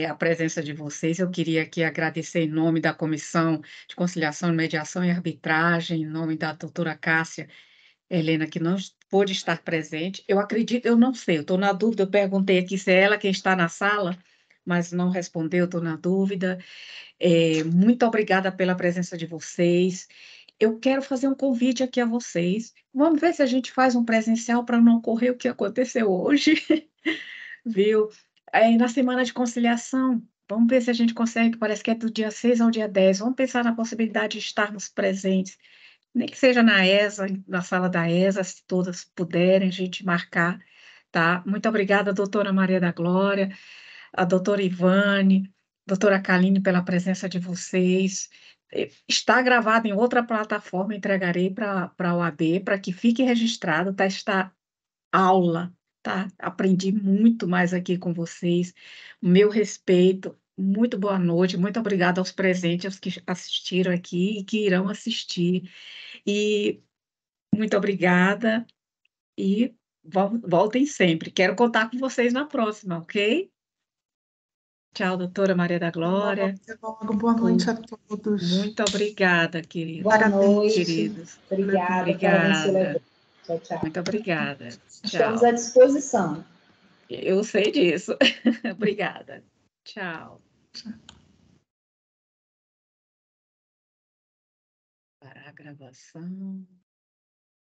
A presença de vocês. Eu queria aqui agradecer em nome da Comissão de Conciliação, Mediação e Arbitragem, em nome da doutora Cássia Helena, que não pôde estar presente. Eu acredito, eu não sei, eu estou na dúvida, eu perguntei aqui se é ela quem está na sala, mas não respondeu, estou na dúvida. Muito obrigada pela presença de vocês. Eu quero fazer um convite aqui a vocês. Vamos ver se a gente faz um presencial para não ocorrer o que aconteceu hoje, viu? Na semana de conciliação, vamos ver se a gente consegue, parece que é do dia 6 ao dia 10. Vamos pensar na possibilidade de estarmos presentes, nem que seja na ESA, na sala da ESA, se todas puderem, a gente marcar, tá? Muito obrigada, doutora Maria da Glória, a doutora Ivane, doutora Kaline, pela presença de vocês. Está gravado em outra plataforma, entregarei para a OAB, para que fique registrado, tá? Esta aula, tá? Aprendi muito mais aqui com vocês. Meu respeito, muito boa noite, muito obrigada aos presentes, aos que assistiram aqui e que irão assistir. E muito obrigada e voltem sempre. Quero contar com vocês na próxima, ok? Tchau, doutora Maria da Glória. Boa noite a todos. Muito obrigada, queridos. Boa Parabéns, noite. Queridos. Obrigada. Parabéns pelo Obrigada. evento. Tchau, tchau. Muito obrigada. Estamos Tchau. à disposição. Eu sei disso. Obrigada. Tchau. Parar a gravação.